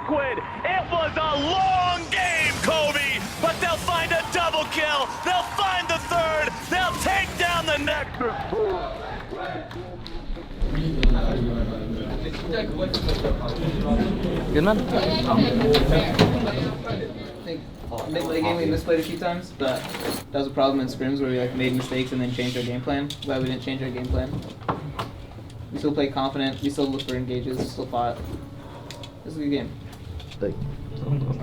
Liquid. It was a long game, Kobe, but they'll find a double kill. They'll find the third. They'll take down the Nexus. Good man. Mid-late game we misplayed a few times, but that was a problem in scrims where we like made mistakes and then changed our game plan. Glad we didn't change our game plan. We still played confident, we still looked for engages, still fought. This was a good game. Like,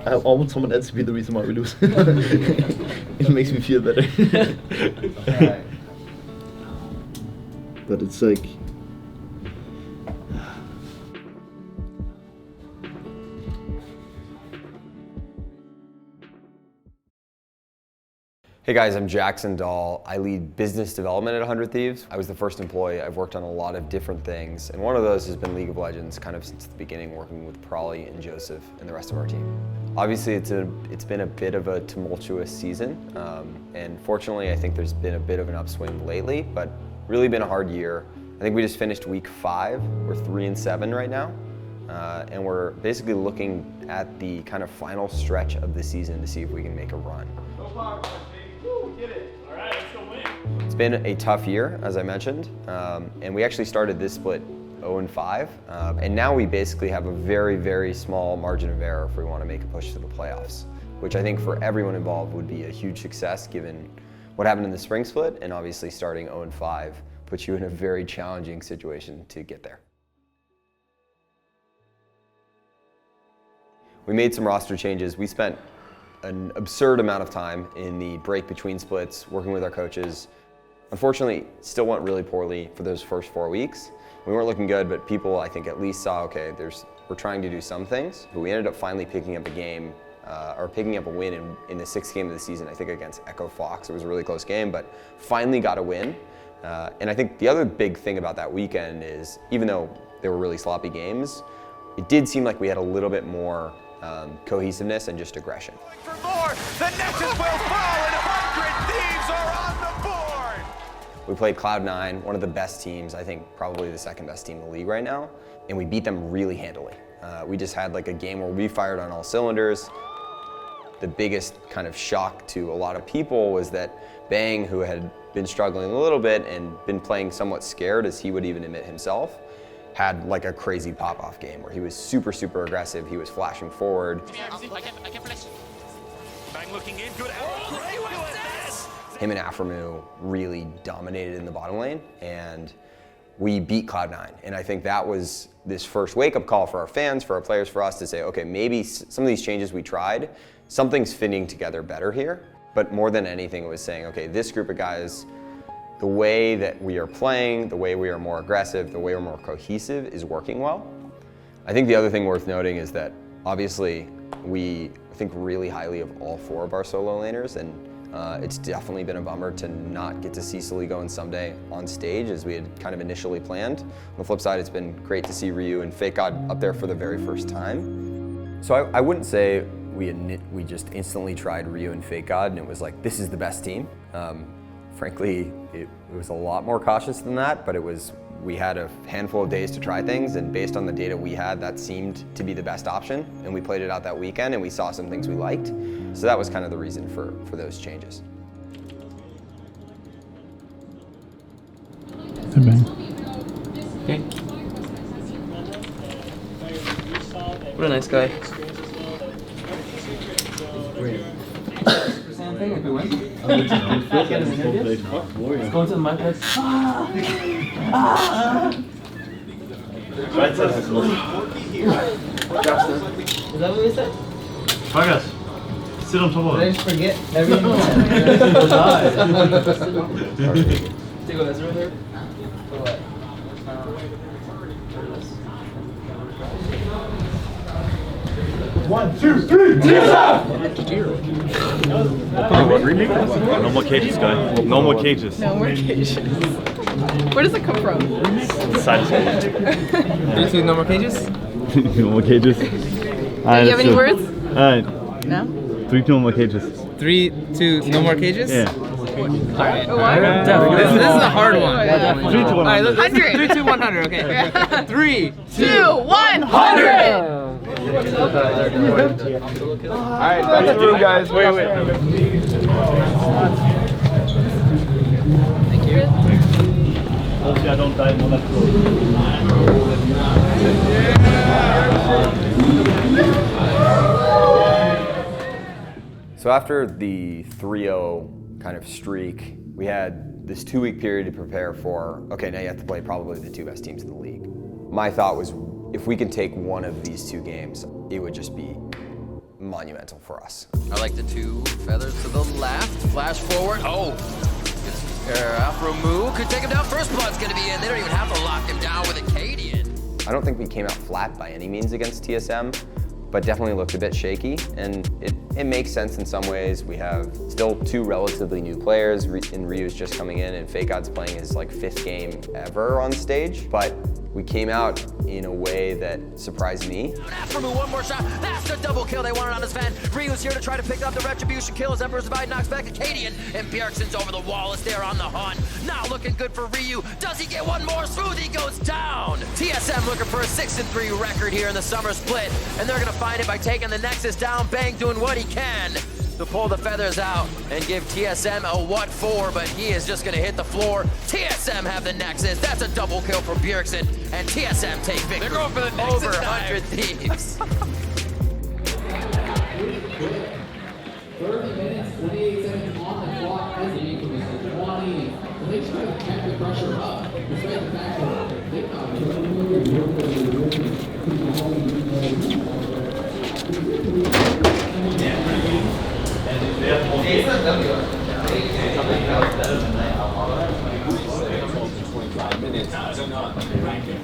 I want someone else to be the reason why we lose. It makes me feel better. Right. But it's like, Hey guys, I'm Jackson Dahl. I lead business development at 100 Thieves. I was the first employee. I've worked on a lot of different things, and one of those has been League of Legends, kind of since the beginning, working with Prolly and Joseph and the rest of our team. Obviously, it's been a bit of a tumultuous season, and fortunately, I think there's been a bit of an upswing lately, but really been a hard year. I think we just finished week 5. We're 3-7 right now, and we're basically looking at the kind of final stretch of the season to see if we can make a run. It's been a tough year, as I mentioned, and we actually started this split 0-5, and now we basically have a very, very small margin of error if we want to make a push to the playoffs, which I think for everyone involved would be a huge success given what happened in the spring split, and obviously starting 0-5 puts you in a very challenging situation to get there. We made some roster changes. We spent an absurd amount of time in the break between splits, working with our coaches. Unfortunately, still went really poorly for those first 4 weeks. We weren't looking good, but people, I think, at least saw, okay, we're trying to do some things. But we ended up finally picking up a game, or picking up a win in the 6th game of the season, I think against Echo Fox. It was a really close game, but finally got a win. And I think the other big thing about that weekend is, even though they were really sloppy games, it did seem like we had a little bit more cohesiveness and just aggression. For more, the Nexus will fall and 100 Thieves are on the board! We played Cloud9, one of the best teams, I think probably the 2nd best team in the league right now, and we beat them really handily. We just had like a game where we fired on all cylinders. The biggest kind of shock to a lot of people was that Bang, who had been struggling a little bit and been playing somewhat scared, as he would even admit himself, had like a crazy pop-off game where he was super, super aggressive. He was flashing forward. I can't finish. Bang looking in, good. Him and Aframu really dominated in the bottom lane, and we beat Cloud9. And I think that was this first wake-up call for our fans, for our players, for us to say, okay, maybe some of these changes we tried, something's fitting together better here. But more than anything, it was saying, okay, this group of guys, the way that we are playing, the way we are more aggressive, the way we're more cohesive is working well. I think the other thing worth noting is that obviously we think really highly of all 4 of our solo laners, and it's definitely been a bummer to not get to see Soligo someday on stage as we had kind of initially planned. On the flip side, it's been great to see Ryu and Fake God up there for the very first time. So I wouldn't say we just instantly tried Ryu and Fake God and it was like, this is the best team. Frankly, it was a lot more cautious than that, but we had a handful of days to try things, and based on the data we had, that seemed to be the best option, and we played it out that weekend, and we saw some things we liked. So that was kind of the reason for those changes. Hey, Ben. Okay. What a nice guy. Thing if we win. Let's go into the mic. Justin. Is that what we said? Vargas, sit on top of Did I it. just forget everything? Take a lesson right there. For what? 1, 2, 3, No more cages, guys. No more cages. No more cages. Where does it come from? Side stage. 3, 2, no more cages? No more cages. Do you have any words? Alright. No? 3, 2, no more cages. 3, 2, no more cages? Yeah. Alright. What? This is a hard one. Yeah. 3, 2, 1. Alright, 100. 3, 2, 100, okay. 3, 2, 100! Alright, back to the room, guys. Wait. Thank you. Hopefully I don't die in one episode. So after the 3-0 kind of streak, we had this 2-week period to prepare for, okay, now you have to play probably the 2 best teams in the league. My thought was, if we can take one of these 2 games, it would just be monumental for us. I like the 2 feathers to the left, flash forward, Afro move, could take him down, first blood's gonna be in, they don't even have to lock him down with Acadian. I don't think we came out flat by any means against TSM, but definitely looked a bit shaky, and it makes sense in some ways. We have still 2 relatively new players, and Ryu's just coming in, and Fake God's playing his 5th game ever on stage, but we came out in a way that surprised me. After move, one more shot, that's the double kill, they want it on his fan. Ryu's here to try to pick up the retribution kill as Emperor's Divide knocks back Acadian, and Bjergsen's over the wall as they're on the hunt. Now looking good for Ryu, does he get one more? Smoothie goes down! TSM looking for a 6-3 record here in the summer split, and they're gonna find it by taking the Nexus down, Bang doing what he can to pull the feathers out and give TSM a what for, but he is just gonna hit the floor. TSM have the Nexus, that's a double kill for Bjergsen, and TSM take victory. They're going for the Nexus over 100 Thieves. 30 minutes, 28 seconds on the clock as the income is 20. They try to keep the pressure up, despite the fact that they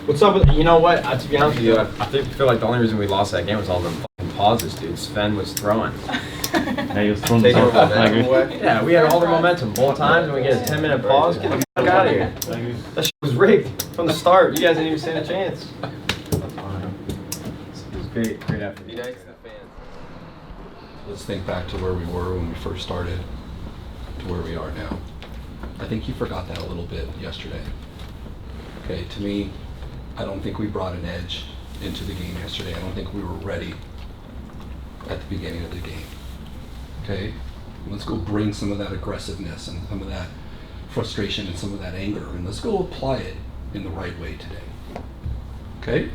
What's up with, you know what, to be honest with you, I feel like the only reason we lost that game was all the fucking pauses, dude. Sven was throwing. Yeah, he was throwing Taking the our momentum away. Yeah, we had all the momentum both times, and we get a 10-minute pause. Get the fuck out of here. That shit was rigged from the start. You guys didn't even stand a chance. It was great effort. Be nice to the fans. Let's think back to where we were when we first started to where we are now. I think you forgot that a little bit yesterday. Okay, to me, I don't think we brought an edge into the game yesterday. I don't think we were ready at the beginning of the game. Okay, let's go bring some of that aggressiveness and some of that frustration and some of that anger, and let's go apply it in the right way today. Okay,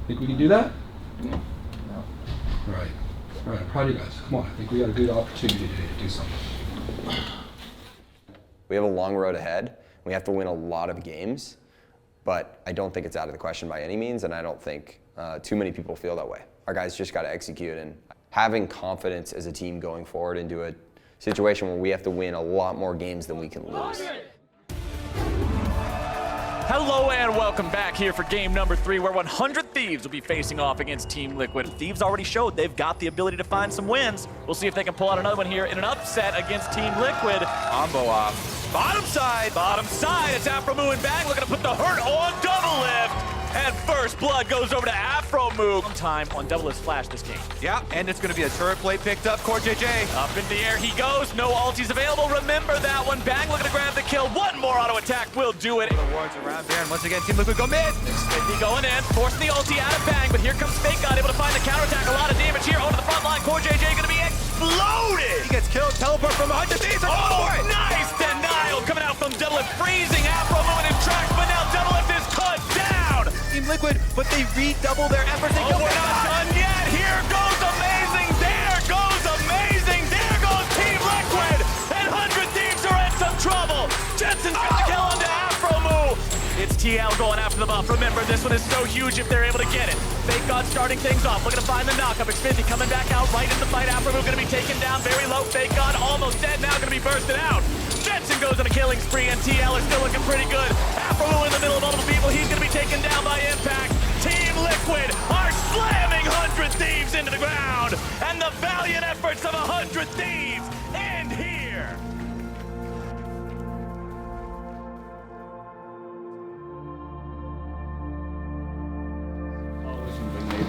think we can do that? No. All right, I'm proud of you guys. Come on, I think we got a good opportunity today to do something. We have a long road ahead. We have to win a lot of games, but I don't think it's out of the question by any means, and I don't think too many people feel that way. Our guys just got to execute, and having confidence as a team going forward into a situation where we have to win a lot more games than we can lose. Hello and welcome back here for game number 3, where 100 Thieves will be facing off against Team Liquid. Thieves already showed they've got the ability to find some wins. We'll see if they can pull out another one here in an upset against Team Liquid. Combo off. Bottom side, it's Afromoo and Bang looking to put the hurt on double lift. And first blood goes over to Afromoo. Time on double lift flash this game. Yeah, and it's going to be a turret play picked up. Core JJ. Up in the air he goes. No ultis available. Remember that one. Bang looking to grab the kill. One more auto attack will do it. The wards around there, and once again, Team Liquid go mid. Smithy going in, forcing the ulti out of Bang, but here comes Fake God, able to find the counterattack. A lot of damage here. Over the front line. Core JJ going to be exploded. He gets killed. Teleport from behind the Thieves. Oh, nice denial coming out from Double Lift, freezing Afromoo in his tracks, but now Double Lift is cut down. Team Liquid, but they redouble their efforts. They we're not done yet. Here goes amazing. There goes amazing. There goes Team Liquid. And 100 Thieves are in some trouble. Jensen's got the kill onto Afromoo. It's TL going after the buff. Remember, this one is so huge if they're able to get it. Fake God starting things off, looking to find the knockup. Xfinity coming back out right in the fight. Afromoo going to be taken down very low. Fake God almost dead, now going to be bursted out. Jensen goes on a killing spree, and TL is still looking pretty good. Afromoo in the middle of multiple people. He's going to be taken down by impact. Team Liquid are slamming 100 Thieves into the ground. And the valiant efforts of 100 Thieves end here.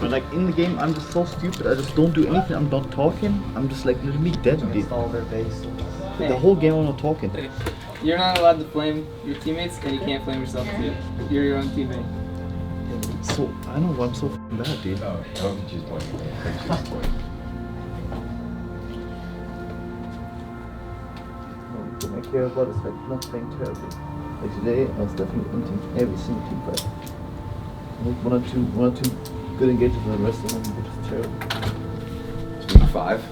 But like in the game, I'm just so stupid. I just don't do anything. I'm not talking. I'm just like literally dead. The whole game I'm not talking. You're not allowed to flame your teammates, and you can't flame yourself too. You're your own teammate. So I know I'm so bad, dude. Oh, don't choose point. Don't choose point. What I care about is like not playing terribly. Like today, I was definitely in every single team fight. Like one or two good engagements, and the rest of them were just terrible. It's week 5.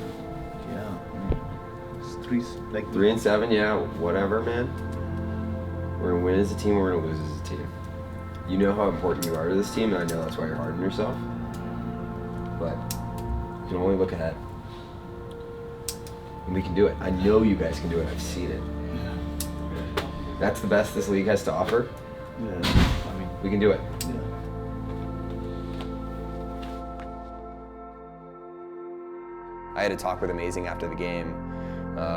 Yeah, it's 3 like 3 and 7, yeah, whatever, man. We're gonna win as a team, we're gonna lose as a team. You know how important you are to this team, and I know that's why you're hard on yourself. But you can only look ahead. And we can do it. I know you guys can do it, I've seen it. That's the best this league has to offer. Yeah, I mean, we can do it. Yeah. I had a talk with Amazing after the game,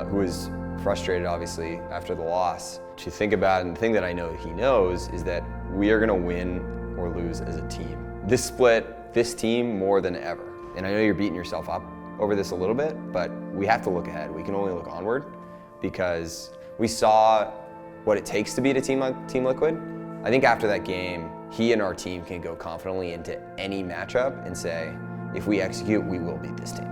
who was frustrated, obviously, after the loss. To think about, and the thing that I know he knows, is that we are going to win or lose as a team. This split, this team, more than ever. And I know you're beating yourself up over this a little bit, but we have to look ahead. We can only look onward, because we saw what it takes to beat a team like Team Liquid. I think after that game, he and our team can go confidently into any matchup and say, if we execute, we will beat this team.